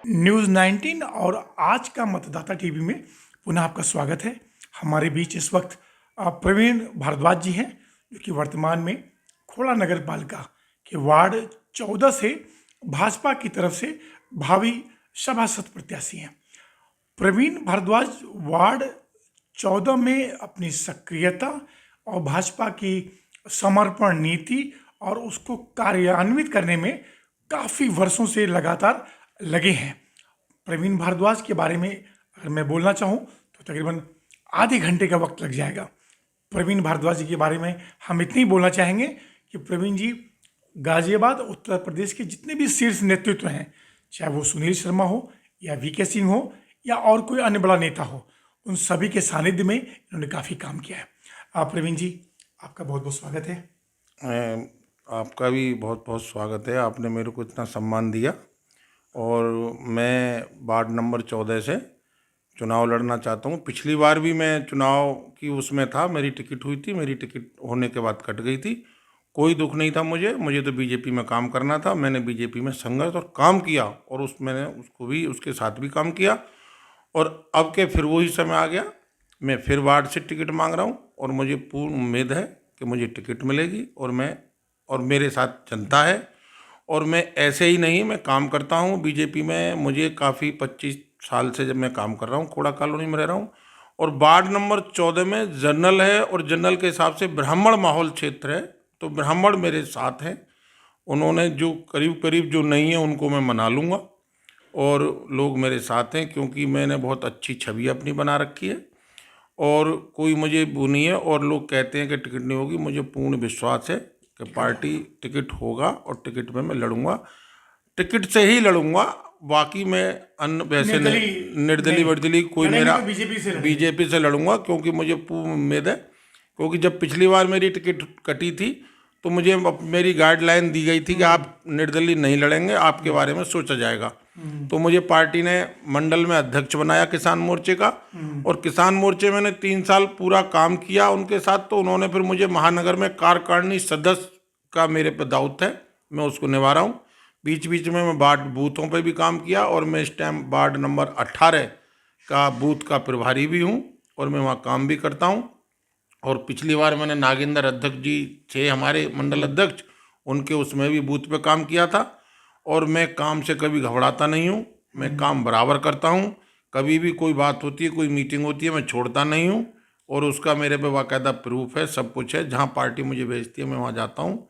News 19 और आज का मतदाता टीवी में पुनः आपका स्वागत है। हमारे बीच इस वक्त प्रवीण भारद्वाज जी हैं, जो कि वर्तमान में खोड़ा नगर पालिका के वार्ड 14 से भाजपा की तरफ से भावी सभासद प्रत्याशी हैं। प्रवीण भारद्वाज वार्ड 14 में अपनी सक्रियता और भाजपा की समर्पण नीति और उसको कार्यान्वित करने में काफ़ी वर्षों से लगातार लगे हैं। प्रवीण भारद्वाज के बारे में अगर मैं बोलना चाहूँ तो तकरीबन आधे घंटे का वक्त लग जाएगा। प्रवीण भारद्वाज जी के बारे में हम इतनी ही बोलना चाहेंगे कि प्रवीण जी गाजियाबाद उत्तर प्रदेश के जितने भी शीर्ष नेतृत्व हैं, चाहे वो सुनील शर्मा हो या वीके सिंह हो या और कोई अन्य बड़ा नेता हो, उन सभी के सानिध्य में इन्होंने काफ़ी काम किया है। प्रवीण जी, आपका बहुत बहुत स्वागत है। आपका भी बहुत बहुत स्वागत है। आपने मेरे को इतना सम्मान दिया और मैं वार्ड नंबर 14 से चुनाव लड़ना चाहता हूँ। पिछली बार भी मैं चुनाव की उसमें था, मेरी टिकट हुई थी, मेरी टिकट होने के बाद कट गई थी। कोई दुख नहीं था मुझे तो बीजेपी में काम करना था। मैंने बीजेपी में संघर्ष और काम किया और मैंने उसके साथ भी काम किया और अब के फिर वही समय आ गया। मैं फिर वार्ड से टिकट मांग रहा हूँ और मुझे पूर्ण उम्मीद है कि मुझे टिकट मिलेगी और मेरे साथ जनता है। और मैं ऐसे ही नहीं, मैं काम करता हूँ बीजेपी में। मुझे काफ़ी 25 साल से जब मैं काम कर रहा हूँ, खोड़ा कॉलोनी में रह रहा हूँ और वार्ड नंबर 14 में जनरल है और जनरल के हिसाब से ब्राह्मण माहौल क्षेत्र है, तो ब्राह्मण मेरे साथ हैं। उन्होंने जो करीब करीब जो नहीं है उनको मैं मना लूँगा और लोग मेरे साथ हैं क्योंकि मैंने बहुत अच्छी छवि अपनी बना रखी है और कोई मुझे वो नहीं है। और लोग कहते हैं कि टिकट नहीं होगी, मुझे पूर्ण विश्वास है कि पार्टी टिकट होगा और टिकट में मैं लड़ूंगा, टिकट से ही लड़ूंगा। बाकी मैं अन्य वैसे निर्दलीय वर्दलीय कोई मेरा बीजेपी से लड़ूंगा क्योंकि मुझे पूर्ण उम्मीद है। क्योंकि जब पिछली बार मेरी टिकट कटी थी तो मुझे मेरी गाइडलाइन दी गई थी कि आप निर्दलीय नहीं लड़ेंगे, आपके बारे में सोचा जाएगा। तो मुझे पार्टी ने मंडल में अध्यक्ष बनाया किसान मोर्चे का और किसान मोर्चे मैंने 3 साल पूरा काम किया उनके साथ। तो उन्होंने फिर मुझे महानगर में कार्यकारिणी सदस्य का मेरे पे दायित्व है, मैं उसको निभा रहा हूँ। बीच बीच में मैं वार्ड बूथों पे भी काम किया और मैं इस टाइम वार्ड नंबर 18 का बूथ का प्रभारी भी हूँ और मैं वहाँ काम भी करता हूँ। और पिछली बार मैंने नागेंद्र अध्यक्ष जी थे हमारे मंडल अध्यक्ष, उनके उसमें भी बूथ पे काम किया था। और मैं काम से कभी घबराता नहीं हूँ, मैं काम बराबर करता हूँ। कभी भी कोई बात होती है, कोई मीटिंग होती है, मैं छोड़ता नहीं हूँ और उसका मेरे पे बाकायदा प्रूफ है, सब कुछ है। जहाँ पार्टी मुझे भेजती है मैं वहाँ जाता हूँ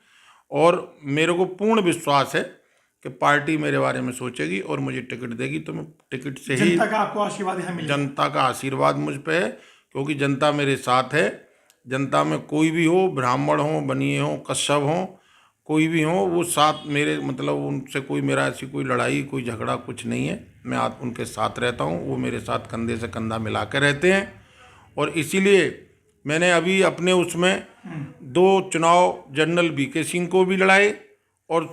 और मेरे को पूर्ण विश्वास है कि पार्टी मेरे बारे में सोचेगी और मुझे टिकट देगी। तो मैं टिकट से ही, जनता का आपको आशीर्वाद यहाँ मिलेगा। जनता का आशीर्वाद मुझ पे है क्योंकि जनता मेरे साथ है। जनता में कोई भी हो, ब्राह्मण हो, बनिए हो, कश्यप हो, कोई भी हो, वो साथ मेरे, मतलब उनसे कोई मेरा ऐसी कोई लड़ाई कोई झगड़ा कुछ नहीं है। मैं उनके साथ रहता हूँ, वो मेरे साथ कंधे से कंधा मिला के रहते हैं। और इसीलिए मैंने अभी अपने उसमें 2 चुनाव जनरल वीके सिंह को भी लड़ाए और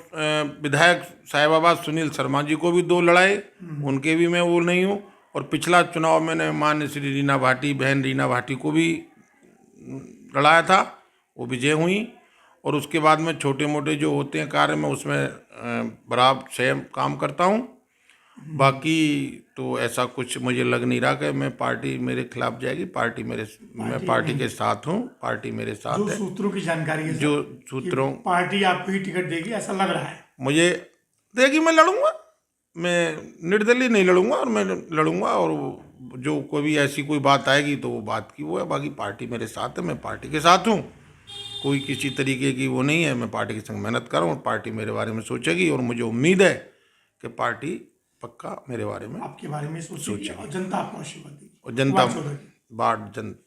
विधायक साहिबाबाद सुनील शर्मा जी को भी 2 लड़ाए, उनके भी मैं वो नहीं हूँ। और पिछला चुनाव मैंने मान्य श्री रीना भाटी, बहन रीना भाटी को भी लड़ाया था, वो विजय हुई। और उसके बाद में छोटे मोटे जो होते हैं कार्य में उसमें बराबर सेम काम करता हूँ। बाकी तो ऐसा कुछ मुझे लग नहीं रहा कि मैं पार्टी मेरे खिलाफ जाएगी। मैं पार्टी के साथ हूँ, पार्टी मेरे साथ जो है। सूत्रों की जानकारी है, जो सूत्रों, पार्टी आपको ही टिकट देगी ऐसा लग रहा है। मुझे देगी, मैं लड़ूंगा, मैं निर्दलीय नहीं लड़ूंगा और मैं लड़ूंगा। और जो कोई भी ऐसी कोई बात आएगी तो वो बात की वो है। बाकी पार्टी मेरे साथ है, मैं पार्टी के साथ हूँ, कोई किसी तरीके की वो नहीं है। मैं पार्टी के संग मेहनत कर रहा हूँ और पार्टी मेरे बारे में सोचेगी और मुझे उम्मीद है कि पार्टी पक्का मेरे बारे में आपके बारे में सोचेगी और जनता आपको आशीर्वाद देगी। और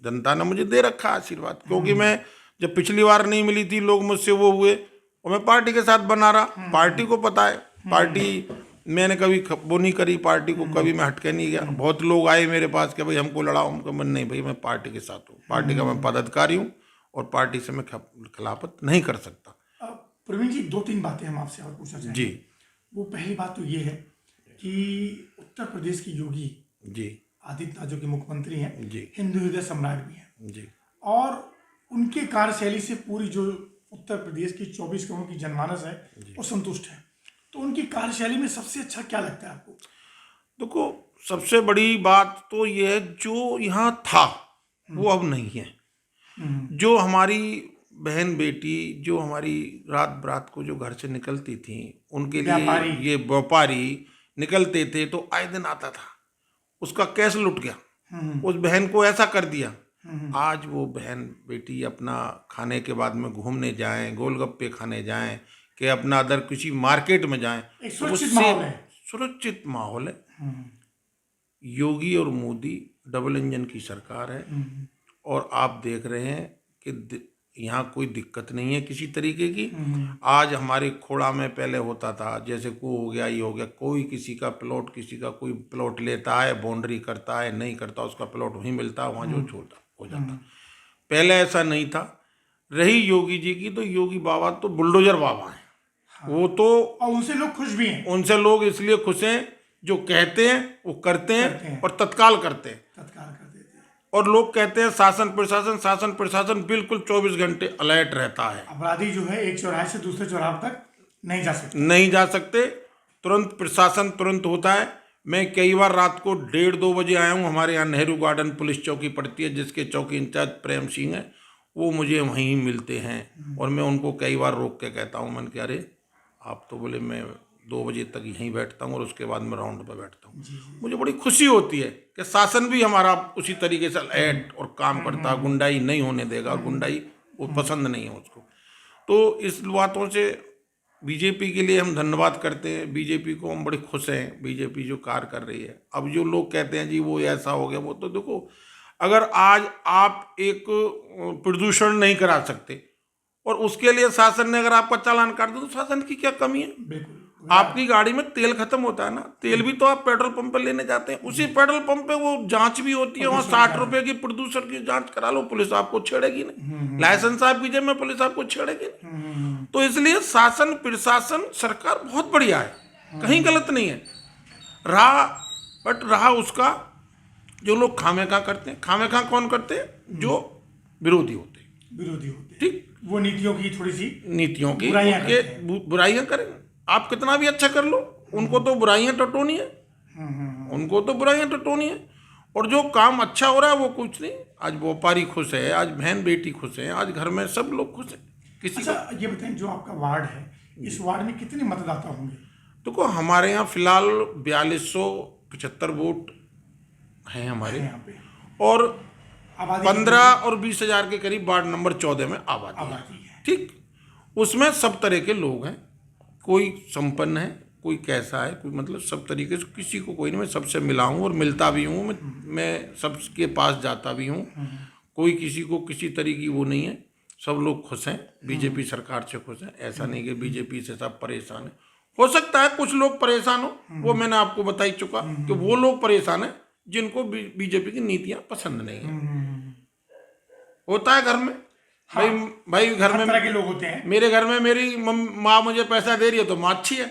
जनता ने मुझे दे रखा आशीर्वाद क्योंकि मैं जब पिछली बार नहीं मिली थी, लोग मुझसे वो हुए और मैं पार्टी के साथ बना रहा। पार्टी को पता है, पार्टी मैंने कभी वो नहीं करी, पार्टी को कभी मैं हटके नहीं गया। बहुत लोग आए मेरे पास कि भाई हमको लड़ाओ, हमको मन नहीं भाई, मैं पार्टी के साथ हूँ, पार्टी का मैं पदाधिकारी हूँ और पार्टी से मैं खिलाफत नहीं कर सकता। प्रवीण जी, 2-3 बातें हम आपसे और पूछना चाहेंगे जी। वो पहली बात तो ये है कि उत्तर प्रदेश की योगी जी आदित्यनाथ जो कि मुख्यमंत्री हैं, जी हिंदू हृदय सम्राट भी हैं जी और उनके कार्यशैली से पूरी जो उत्तर प्रदेश की 24 करोड़ की जनमानस है वो संतुष्ट है। तो उनकी कार्यशैली में सबसे अच्छा क्या लगता है आपको? देखो, सबसे बड़ी बात तो ये है, जो यहाँ था वो अब नहीं है। जो हमारी बहन बेटी, जो हमारी रात बरात को जो घर से निकलती थी, उनके लिए व्यापारी। ये व्यापारी निकलते थे तो आए दिन आता था, उसका कैश लुट गया, उस बहन को ऐसा कर दिया। आज वो बहन बेटी अपना खाने के बाद में घूमने जाएं, गोलगप्पे खाने जाएं, कि अपना अदर किसी मार्केट में जाएं, एक तो सुरक्षित उससे माहौल है। सुरक्षित माहौल है। योगी और मोदी डबल इंजन की सरकार है, और आप देख रहे हैं कि यहाँ कोई दिक्कत नहीं है किसी तरीके की। आज हमारे खोड़ा में पहले होता था, जैसे को हो गया, ये हो गया, कोई किसी का प्लॉट, किसी का कोई प्लॉट लेता है, बाउंड्री करता है, नहीं करता, उसका प्लॉट वहीं मिलता है, वहाँ जो छोटा हो जाता। पहले ऐसा नहीं था। रही योगी जी की, तो योगी बाबा तो बुलडोजर बाबा हैं। वो तो, और उनसे लोग खुश भी हैं। उनसे लोग इसलिए खुश हैं, जो कहते हैं वो करते हैं और तत्काल करते हैं। तत्काल कर देते हैं। और लोग कहते हैं शासन प्रशासन बिल्कुल 24 घंटे अलर्ट रहता है। अपराधी जो है एक चौराहे से दूसरे चौराहे तक नहीं जा सकते। नहीं जा सकते, तुरंत प्रशासन तुरंत होता है। मैं कई बार रात को 1:30-2 बजे आया हूँ। हमारे यहाँ नेहरू गार्डन पुलिस चौकी पड़ती है, जिसके चौकी इंचार्ज प्रेम सिंह है, वो मुझे वहीं मिलते हैं, और मैं उनको कई बार रोक के कहता हूँ, मैंने कहा अरे आप तो बोले मैं 2 बजे तक यहीं बैठता हूँ और उसके बाद मैं राउंड पर बैठता हूँ। मुझे बड़ी खुशी होती है कि शासन भी हमारा उसी तरीके से अलर्ट और काम करता है, गुंडाई नहीं होने देगा, और गुंडाई वो पसंद नहीं है उसको। तो इस बातों से बीजेपी के लिए हम धन्यवाद करते हैं। बीजेपी को हम बड़े खुश हैं, बीजेपी जो कार्य कर रही है। अब जो लोग कहते हैं जी वो ऐसा हो गया, वो तो देखो, अगर आज आप एक प्रदूषण नहीं करा सकते और उसके लिए शासन ने अगर आपका चालान काट दिया, तो शासन की क्या कमी है? बिल्कुल। आपकी गाड़ी में तेल खत्म होता है ना, तेल भी तो आप पेट्रोल पंप पर लेने जाते हैं, उसी पेट्रोल पंप पे वो जांच भी होती है, वहाँ 60 रुपए की प्रदूषण की जांच करा लो, पुलिस आपको छेड़ेगी नहीं। लाइसेंस आपकी जेब में, पुलिस आपको छेड़ेगी नहीं। तो इसलिए शासन प्रशासन सरकार बहुत बढ़िया है, कहीं गलत नहीं है। रहा उसका जो लोग खामेखा करते हैं। खामेखा कौन करते हैं? जो विरोधी होते हैं। विरोधी होते हैं, ठीक, वो नीतियों की थोड़ी सी नीतियों की बुराइयां उनके करते हैं। बुराइयां करें। आप कितना भी अच्छा कर लो, उनको तो बुराइयां टटोनी है, उनको तो बुराइयां टटोनी है। और जो काम अच्छा हो रहा है वो कुछ नहीं। आज व्यापारी खुश है, आज बहन बेटी खुश है, आज घर में सब लोग खुश हैं। किसी अच्छा, ये बताएं, जो आपका वार्ड है, इस वार्ड में कितने मतदाता होंगे? देखो, हमारे यहाँ फिलहाल 4275 वोट हैं हमारे, यहाँ पे और आबादी 15 और 20 हजार के करीब वार्ड नंबर 14 में आबादी है। ठीक, उसमें सब तरह के लोग हैं, कोई संपन्न है, कोई कैसा है, कोई मतलब सब तरीके से, किसी को कोई नहीं। मैं सबसे मिला हूँ और मिलता भी हूँ, मैं सबके पास जाता भी हूँ। कोई किसी को किसी तरीके की वो नहीं है, सब लोग खुश हैं, बीजेपी सरकार से खुश हैं। ऐसा नहीं कि बीजेपी से सब परेशान है। हो सकता है कुछ लोग परेशान हो, वो मैंने आपको बता ही चुका कि वो लोग परेशान हैं जिनको बीजेपी की नीतियां पसंद नहीं है। होता है घर में। भाई घर हर में तरह के लोग होते हैं। मेरे घर में मेरी माँ मुझे पैसा दे रही है तो माँ अच्छी है,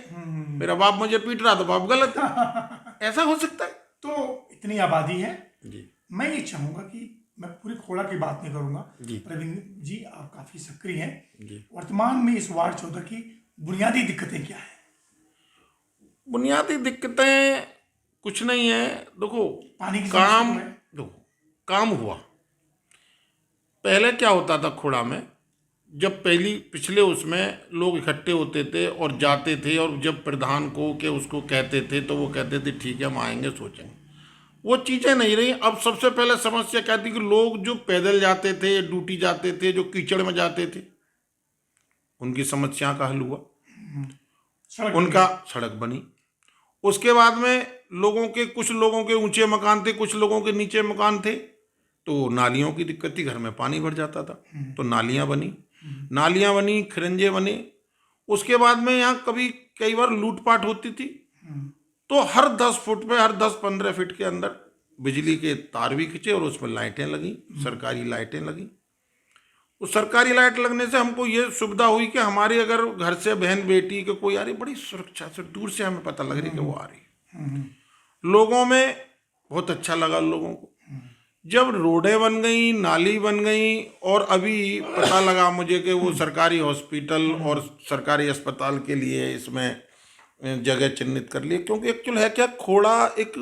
मेरा बाप मुझे पीट रहा तो बाप गलत है। ऐसा हो सकता है। तो इतनी आबादी है जी, मैं ये चाहूंगा कि मैं पूरी खोड़ा की बात नहीं करूंगा। जी। प्रवीण जी, आप काफी सक्रिय हैं। जी। वर्तमान में इस वार्ड 14 की बुनियादी दिक्कतें क्या है? बुनियादी दिक्कतें कुछ नहीं है। देखो, पानी की समस्या काम, तो है। देखो काम हुआ। पहले क्या होता था खोड़ा में, जब पिछले उसमें लोग इकट्ठे होते थे और जाते थे, और जब प्रधान को के उसको कहते थे तो वो कहते थे ठीक है हम आएंगे, सोचेंगे। वो चीज़ें नहीं रही। अब सबसे पहले समस्या क्या थी कि लोग जो पैदल जाते थे, ड्यूटी जाते थे, जो कीचड़ में जाते थे, उनकी समस्या का हल हुआ, उनका सड़क बनी। उसके बाद में कुछ लोगों के ऊंचे मकान थे, कुछ लोगों के नीचे मकान थे, तो नालियों की दिक्कत थी, घर में पानी भर जाता था, तो नालियां बनी, खरंजे बने। उसके बाद में यहाँ कई बार लूटपाट होती थी, तो हर 10 फुट पे, हर 10-15 फीट के अंदर बिजली के तार भी खींचे और उसमें लाइटें लगी, सरकारी लाइटें लगी। उस सरकारी लाइट लगने से हमको ये सुविधा हुई कि हमारी अगर घर से बहन बेटी के कोई आ रही, बड़ी सुरक्षा से दूर से हमें पता लग रही कि वो आ रही। लोगों में बहुत अच्छा लगा। लोगों को जब रोडें बन गई, नाली बन गई, और अभी पता लगा मुझे कि वो सरकारी हॉस्पिटल और सरकारी अस्पताल के लिए इसमें जगह चिन्हित कर ली, क्योंकि एक्चुअल है क्या, खोड़ा एक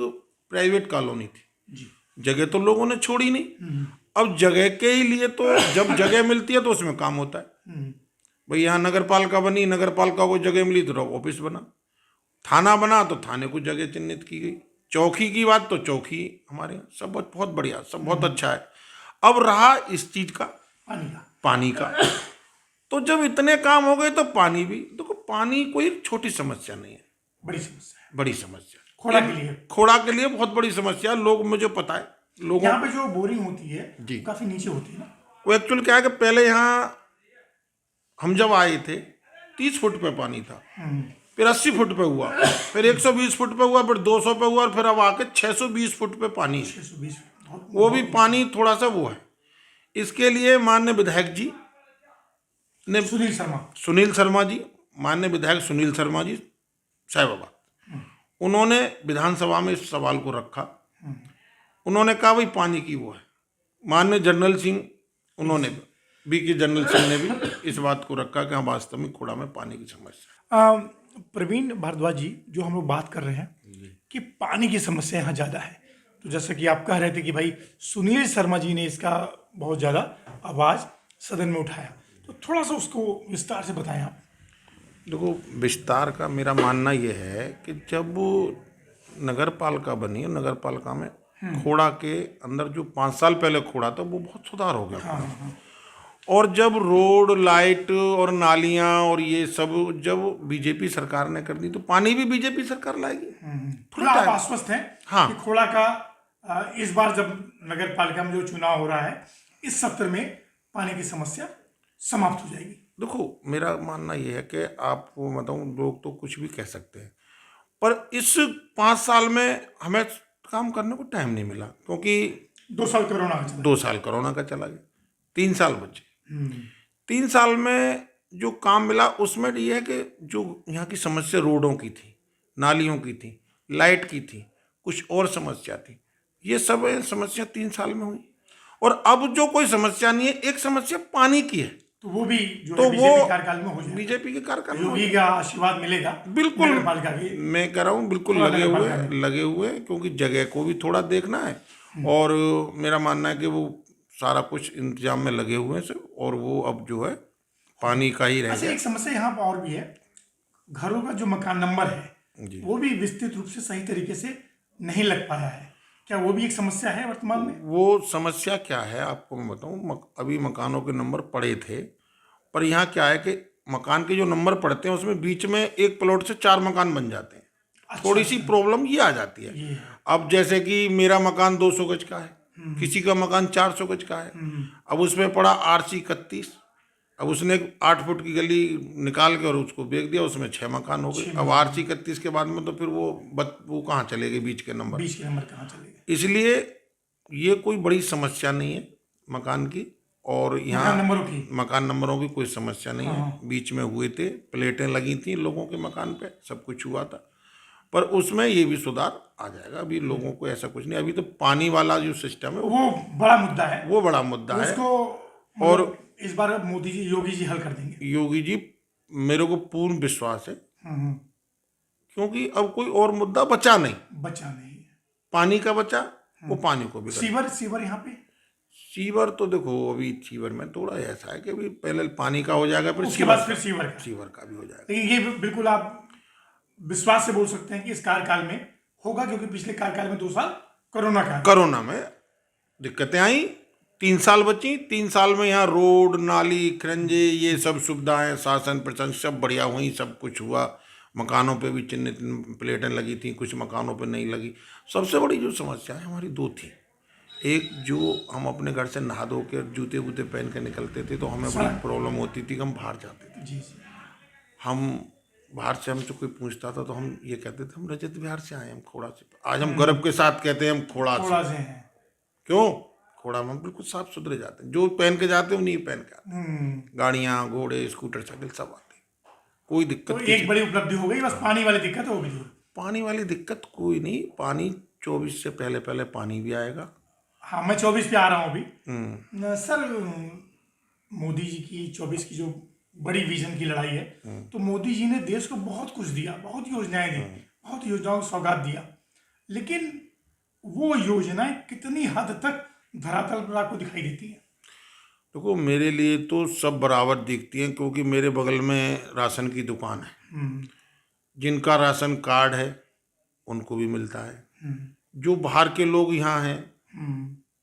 प्राइवेट कॉलोनी थी, जी। जगह तो लोगों ने छोड़ी नहीं। अब जगह के ही लिए तो जब जगह मिलती है तो उसमें काम होता है। भाई यहाँ नगर पालिका बनी, नगर पालिका को जगह मिली तो ऑफिस बना, थाना बना तो थाने को जगह चिन्हित की गई, चौकी की बात तो चौकी, हमारे यहाँ सब बहुत बढ़िया, सब बहुत अच्छा है। अब रहा इस चीज का, पानी का। तो जब इतने काम हो गए तो पानी भी देखो, पानी कोई छोटी समस्या नहीं है, बड़ी समस्या है बड़ी समस्या खोड़ा के लिए। खोड़ा के लिए बहुत बड़ी समस्या। लोग, मुझे पता है लोगों, यहाँ पे जो बोरिंग होती है जी, काफी नीचे होती है ना। वो एक्चुअल क्या है कि पहले यहाँ हम जब आए थे 30 फुट पे पानी था, फिर 80 फुट पे हुआ, फिर 120 फुट पे हुआ, फिर 200 पे हुआ, और फिर अब आके 620 फुट पे पानी है। 620 वो भी पानी थोड़ा सा वो है। इसके लिए माननीय विधायक जी ने, सुनील शर्मा जी, माननीय विधायक सुनील शर्मा जी साहिबाबाद, उन्होंने विधानसभा में इस सवाल को रखा। उन्होंने कहा भाई पानी की वो है। माननीय जनरल सिंह, उन्होंने बीके जनरल सिंह ने भी इस बात को रखा कि हाँ वास्तव में खोड़ा में पानी की समस्या। प्रवीण भारद्वाज जी, जो हम लोग बात कर रहे हैं कि पानी की समस्या यहाँ ज़्यादा है, तो जैसे कि आप कह रहे थे कि भाई सुनील शर्मा जी ने इसका बहुत ज़्यादा आवाज़ सदन में उठाया, तो थोड़ा सा उसको विस्तार से बताएं आप। देखो, विस्तार का मेरा मानना ये है कि जब नगर पालिका बनी, नगर पालिका में खोड़ा के अंदर जो 5 साल पहले खोड़ा था वो बहुत सुधार हो गया। और जब रोड, लाइट और नालियां और ये सब जब बीजेपी सरकार ने कर दी, तो पानी भी बीजेपी सरकार लाएगी। थोड़ा आप आश्वस्त हैं हाँ, कि खोड़ा का इस बार जब नगर पालिका में जो चुनाव हो रहा है, इस सत्र में पानी की समस्या समाप्त हो जाएगी? देखो, मेरा मानना यह है कि आपको बताऊं, लोग तो कुछ भी कह सकते हैं, पर इस 5 साल में हमें काम करने को टाइम नहीं मिला, क्योंकि 2 साल कोरोना का चला, 2 साल कोरोना का चला गया, 3 साल बचे। 3 साल में जो काम मिला उसमें यह है कि जो यहाँ की समस्या रोडों की थी, नालियों की थी, लाइट की थी, कुछ और समस्या थी, ये सब समस्या 3 साल में हुई। और अब जो कोई समस्या नहीं है, एक समस्या पानी की है, तो वो भी जो तो है वो बीजेपी कार्यकाल में हो जाएगा। बीजेपी के कार्यकाल में योगी का आशीर्वाद मिलेगा, बिल्कुल। नगरपालिका की, मैं कह रहा हूँ बिल्कुल लगे हुए, क्योंकि जगह को भी थोड़ा देखना है, और मेरा मानना है कि वो सारा कुछ इंतजाम में लगे हुए हैं, और वो अब जो है पानी का ही रह अच्छा, गया। एक समस्या यहाँ पर और भी है, घरों का जो मकान नंबर है वो भी विस्तृत रूप से सही तरीके से नहीं लग पाया है, क्या वो भी एक समस्या है वर्तमान में? वो समस्या क्या है आपको मैं बताऊं, अभी मकानों के नंबर पड़े थे, पर यहाँ क्या है कि मकान के जो नंबर पड़ते हैं उसमें बीच में एक प्लॉट से 4 मकान बन जाते हैं। अच्छा, थोड़ी सी प्रॉब्लम ये आ जाती है। अब जैसे कि मेरा मकान 200 गज का है, किसी का मकान 400 गज का है, अब उसमें पड़ा RC 31, अब उसने 8 फुट की गली निकाल के और उसको बेच दिया, उसमें 6 मकान हो गए। अब RC 31 के बाद में तो फिर वो कहाँ चलेगी, बीच के नंबर कहाँ चलेगा? इसलिए ये कोई बड़ी समस्या नहीं है मकान की, और यहाँ मकान नंबरों की कोई समस्या नहीं है। बीच में हुए थे, प्लेटें लगी थी लोगों के मकान पे, सब कुछ हुआ था, पर उसमें ये भी सुधार आ जाएगा। अभी लोगों को ऐसा कुछ नहीं, अभी तो पानी वाला जो सिस्टम है वो बड़ा मुद्दा है, वो बड़ा मुद्दा है, और इस बार मोदी जी, योगी जी हल कर देंगे। योगी जी, मेरे को पूर्ण विश्वास है, क्योंकि अब कोई और मुद्दा बचा नहीं, पानी का बचा, वो पानी को भी सीवर यहाँ पे, सीवर तो देखो, अभी सीवर में थोड़ा ऐसा है कि अभी पहले पानी का हो जाएगा, फिर उसके बाद फिर सीवर का भी हो जाएगा। लेकिन ये बिल्कुल आप विश्वास से बोल सकते हैं कि इस कार्यकाल में होगा, क्योंकि पिछले कार्यकाल में 2 साल कोरोना में दिक्कतें आई, 3 साल बची, 3 साल में यहाँ रोड, नाली, खरंजे, ये सब सुविधाएं, शासन प्रशासन सब बढ़िया हुई, सब कुछ हुआ। मकानों पे भी चिन्हित प्लेटें लगी थी, कुछ मकानों पे नहीं लगी। सबसे बड़ी जो समस्या है हमारी 2 थी। एक, जो हम अपने घर से नहा धो के जूते वूते पहन के निकलते थे तो हमें बड़ी प्रॉब्लम होती थी कि हम बाहर जाते थे। हम बाहर से हमसे कोई पूछता था तो हम ये कहते थे हम रजत बिहार से आए, हम खोड़ा से। आज हम गर्व के साथ कहते हैं हम खोड़ा से हैं। क्यों? खोड़ा में हम बिल्कुल साफ सुथरे जाते हैं, जो पहन के जाते हैं नहीं पहन के आते। गाड़ियाँ, घोड़े, स्कूटर, साइकिल सब आते, कोई दिक्कत। तो एक बड़ी उपलब्धि हो गई, बस पानी वाली दिक्कत हो गई। पानी वाली दिक्कत कोई नहीं, पानी 24 से पहले पानी भी आएगा। हाँ, मैं 24 पे आ रहा हूँ अभी। सर, मोदी जी की 24 की जो बड़ी विजन की लड़ाई है। तो मोदी जी ने देश को बहुत कुछ दिया, बहुत योजनाएं दी, बहुत योजनाओं को सौगात दिया, लेकिन वो योजनाएं कितनी हद तक धरातल पर आपको दिखाई देती हैं? देखो, मेरे लिए तो सब बराबर दिखती हैं, क्योंकि मेरे बगल में राशन की दुकान है। जिनका राशन कार्ड है उनको भी मिलता है। जो बाहर के लोग यहाँ हैं,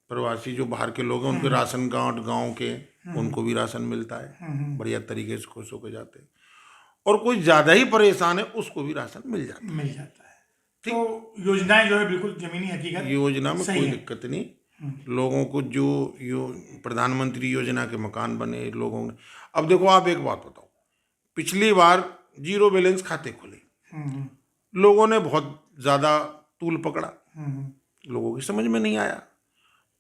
प्रवासी जो बाहर के लोग हैं, उनके राशन गांव गांव के, उनको भी राशन मिलता है। बढ़िया तरीके से खुश होकर जाते हैं। और कोई ज़्यादा ही परेशान है, उसको भी राशन मिल जाता मिल जाता है। तो योजनाएं जो है बिल्कुल जमीनी हकीकत है। योजना में सही कोई है। दिक्कत नहीं। लोगों को जो प्रधानमंत्री योजना के मकान बने लोगों ने। अब देखो, आप एक बात बताओ, पिछली बार जीरो बैलेंस खाते खुले, लोगों ने बहुत ज़्यादा तूल पकड़ा, लोगों की समझ में नहीं आया।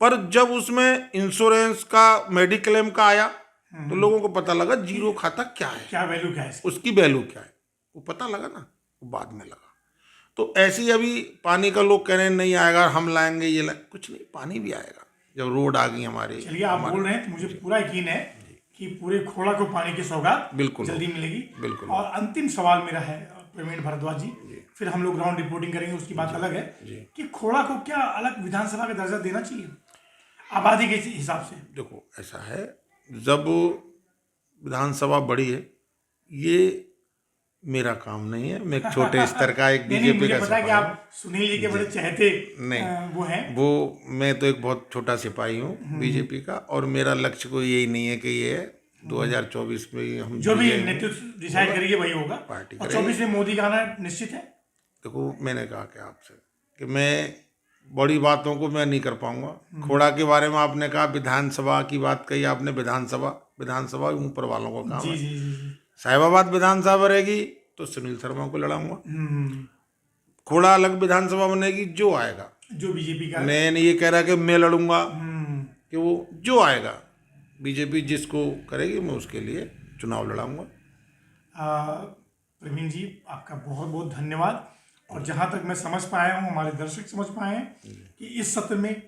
पर जब उसमें इंश्योरेंस का, मेडिक्लेम का आया, तो लोगों को पता लगा जीरो खाता क्या है, क्या वैल्यू क्या है इसकी? उसकी वैल्यू क्या है, वो पता लगा ना, वो बाद में लगा। तो ऐसे ही अभी पानी का लोग कह रहे हैं नहीं आएगा, हम लाएंगे, ये कुछ नहीं, पानी भी आएगा जब रोड आ गई हमारे। चलिए, आप बोल रहे हैं तो मुझे पूरा यकीन है कि पूरे खोड़ा को पानी की सौगात बिल्कुल जल्दी मिलेगी। बिल्कुल। और अंतिम सवाल मेरा है प्रवीण भारद्वाज जी, फिर हम लोग ग्राउंड रिपोर्टिंग करेंगे, उसकी बात अलग है कि खोड़ा को क्या अलग विधानसभा का दर्जा देना चाहिए आबादी के हिसाब से? देखो, ऐसा है, जब विधानसभा बड़ी है, ये मेरा काम नहीं है। मैं एक छोटे स्तर का एक नहीं, बीजेपी मुझे का पता है कि सिपाही आप सुनील जी के बड़े चहेते नहीं, वो हैं। वो मैं तो एक बहुत छोटा सिपाही हूँ बीजेपी का, और मेरा लक्ष्य कोई यही नहीं है कि ये 2024 में हम जो भी नेतृत्व डिसाइड करेंगे वही होगा। पार्टी और 24 में मोदी का आना निश्चित है। देखो, मैंने कहा कि आपसे कि मैं बड़ी बातों को मैं नहीं कर पाऊंगा। खोड़ा के बारे में आपने कहा, विधानसभा की बात कही आपने, विधानसभा ऊपर वालों का काम जी है। जी जी जी। साहिबाबाद विधानसभा रहेगी तो सुनील शर्मा को लड़ाऊंगा। खोड़ा अलग विधानसभा बनेगी, जो आएगा, जो बीजेपी का मैं नहीं ये कह रहा कि मैं लड़ूंगा, कि वो जो आएगा, बीजेपी जिसको करेगी मैं उसके लिए चुनाव लड़ाऊंगा। प्रवीण जी, आपका बहुत बहुत धन्यवाद। और जहाँ तक मैं समझ पाया हूँ, हमारे दर्शक समझ पाए हैं कि इस सत्र में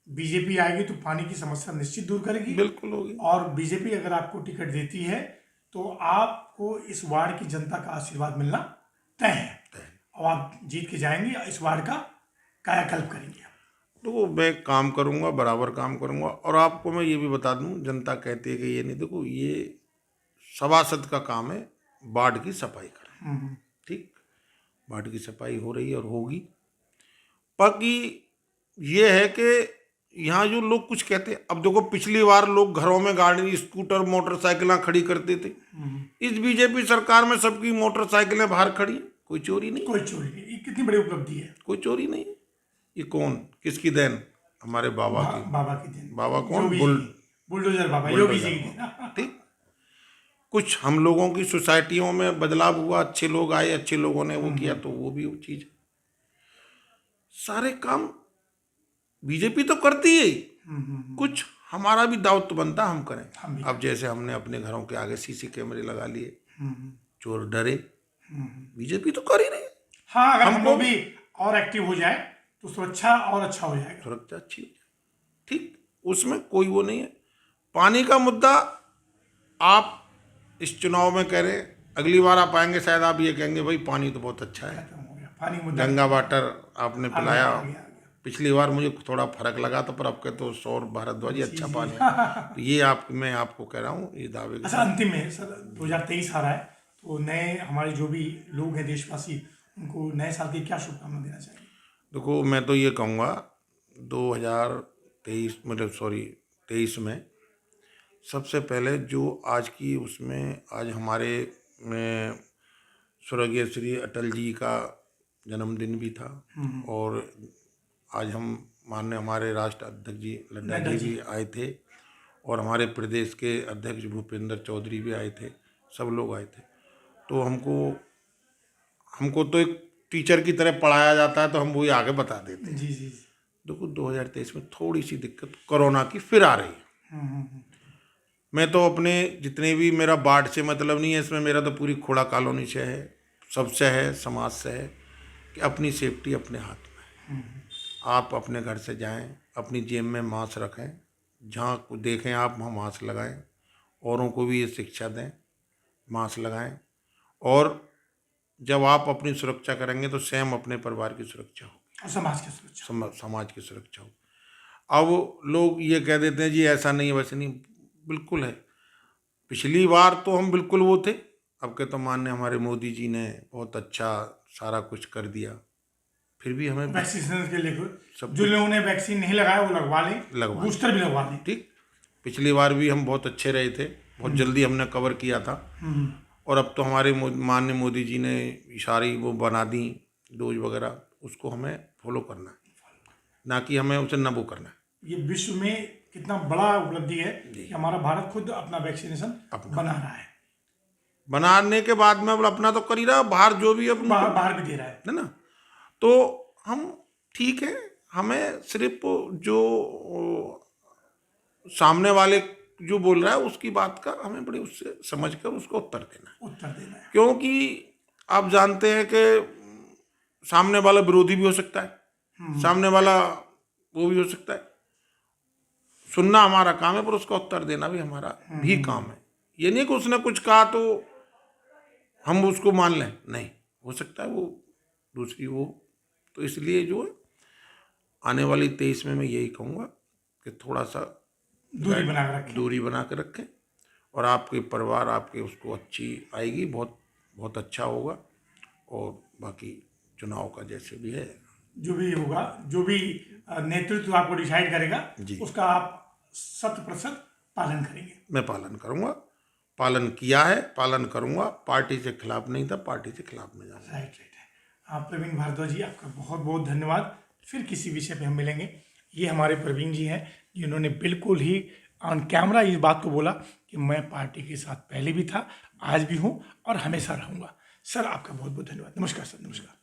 बीजेपी आएगी तो पानी की समस्या निश्चित दूर करेगी। बिल्कुल होगी। और बीजेपी अगर आपको टिकट देती है तो आपको इस वार्ड की जनता का आशीर्वाद मिलना तय है, और आप जीत के जाएंगे, इस वार्ड का कायाकल्प करेंगे। देखो, मैं काम करूंगा, बराबर काम करूंगा। और आपको मैं ये भी बता दूं, जनता कहती है कि ये नहीं, देखो, ये सभासद का काम है वार्ड की सफाई करना। ठीक, वार्ड की सफाई हो रही है और होगी। बाकी ये है कि यहाँ जो लोग कुछ कहते हैं, अब देखो, पिछली बार लोग घरों में गाड़ी, स्कूटर, मोटरसाइकिलें खड़ी करते थे। इस बीजेपी सरकार में सबकी मोटरसाइकिलें बाहर खड़ी हैं, कोई चोरी नहीं, कोई चोरी नहीं। ये कितनी बड़ी उपलब्धि है। कोई चोरी नहीं। ये कौन, किसकी देन? हमारे बाबा की। बाबा की देन। बाबा कौन? बुलडोजर बाबा, योगी जी की देन। ठीक, कुछ हम लोगों की सोसाइटियों में बदलाव हुआ, अच्छे लोग आए, अच्छे लोगों ने वो किया, तो वो भी वो चीज है। सारे काम बीजेपी तो करती है, कुछ हमारा भी दायित्व बनता हम करें। अब जैसे हमने अपने घरों के आगे सीसी कैमरे लगा लिए, चोर डरे, बीजेपी तो कर ही रही है। हाँ, अगर हम लोग भी और एक्टिव हो जाए तो सुरक्षा और अच्छा हो जाएगा। सुरक्षा अच्छी हो जाए, ठीक, उसमें कोई वो नहीं है। पानी का मुद्दा आप इस चुनाव में कह रहे, अगली बार आप आएंगे शायद आप ये कहेंगे भाई पानी तो बहुत अच्छा है, खत्म हो गया पानी मुद्दा। गंगा वाटर आपने पिलाया। आ गया। पिछली बार मुझे थोड़ा फर्क लगा था, पर अब कहते तो सौर भारद्वाज जी अच्छा पानी है। तो ये मैं आपको कह रहा हूँ, ये दावे अच्छा, अंतिम में सर 2023 आ रहा है, तो नए हमारे जो भी लोग हैं देशवासी, उनको नए साल की क्या शुभकामना देना चाहिए? देखो, मैं तो ये कहूँगा 2023 मतलब 23 में सबसे पहले जो आज की उसमें, आज हमारे में स्वर्गीय श्री अटल जी का जन्मदिन भी था, और आज हम माननीय हमारे राष्ट्र अध्यक्ष जी नड्डा जी भी आए थे, और हमारे प्रदेश के अध्यक्ष भूपेंद्र चौधरी भी आए थे, सब लोग आए थे। तो हमको तो एक टीचर की तरह पढ़ाया जाता है, तो हम वही आगे बता देते हैं। जी जी। देखो, 2023 में थोड़ी सी दिक्कत कोरोना की फिर आ रही है। मैं तो अपने जितने भी, मेरा वार्ड से मतलब नहीं है इसमें, मेरा तो पूरी खोड़ा कॉलोनी से है, सबसे है, समाज से है, कि अपनी सेफ्टी अपने हाथ में है। आप अपने घर से जाएं, अपनी जेब में मास्क रखें, जहाँ देखें आप वहाँ मास्क लगाएं, औरों को भी ये शिक्षा दें मास्क लगाएं, और जब आप अपनी सुरक्षा करेंगे तो स्वयं अपने परिवार की सुरक्षा होगी, और समाज की सुरक्षा। समाज की सुरक्षा हो। अब लोग ये कह देते हैं जी ऐसा नहीं है वैसे नहीं, बिल्कुल है। पिछली बार तो हम बिल्कुल वो थे, अब के तो माननीय हमारे मोदी जी ने बहुत अच्छा सारा कुछ कर दिया, फिर भी हमें वैक्सीनेशन के लिए सब जो लोगों ने वैक्सीन नहीं लगाया वो लगवा लें, लगवा बूस्टर भी लगवा लें। ठीक। पिछली बार भी हम बहुत अच्छे रहे थे, बहुत जल्दी हमने कवर किया था, और अब तो हमारे माननीय मोदी जी ने सारी वो बना दी डोज वगैरह, उसको हमें फॉलो करना है, ना कि हमें उसे न वो करना है। ये विश्व में कितना बड़ा उपलब्धि है कि हमारा भारत खुद अपना वैक्सीनेशन बना रहा है, बनाने के बाद में अब अपना तो कर ही रहा, बाहर जो भी अपन बाहर भी दे रहा है। ना, तो हम ठीक है। हमें सिर्फ जो सामने वाले जो बोल रहा है उसकी बात का हमें बड़े उससे समझ कर उसको उत्तर देना है, क्योंकि आप जानते हैं कि सामने वाला विरोधी भी हो सकता है, सामने वाला वो भी हो सकता है। सुनना हमारा काम है, पर उसका उत्तर देना भी हमारा भी काम है। ये नहीं कि उसने कुछ कहा तो हम उसको मान लें, नहीं, हो सकता है वो दूसरी वो। तो इसलिए जो है आने वाली 23 में मैं यही कहूँगा कि थोड़ा सा दूरी बना कर रखें, और आपके परिवार आपके उसको अच्छी आएगी, बहुत बहुत अच्छा होगा। और बाकी चुनाव का जैसे भी है, जो भी होगा, जो भी नेतृत्व आपको डिसाइड करेगा उसका आप 100% पालन करेंगे। मैं पालन करूँगा, पालन किया है, पालन करूँगा। पार्टी से खिलाफ नहीं था, पार्टी से खिलाफ में जाऊँगा। राइट है। प्रवीण भारद्वाज जी, आपका बहुत बहुत धन्यवाद। फिर किसी विषय पे हम मिलेंगे। ये हमारे प्रवीण जी हैं जिन्होंने बिल्कुल ही ऑन कैमरा इस बात को बोला कि मैं पार्टी के साथ पहले भी था, आज भी हूँ और हमेशा रहूँगा। सर आपका बहुत बहुत धन्यवाद। नमस्कार सर। नमस्कार।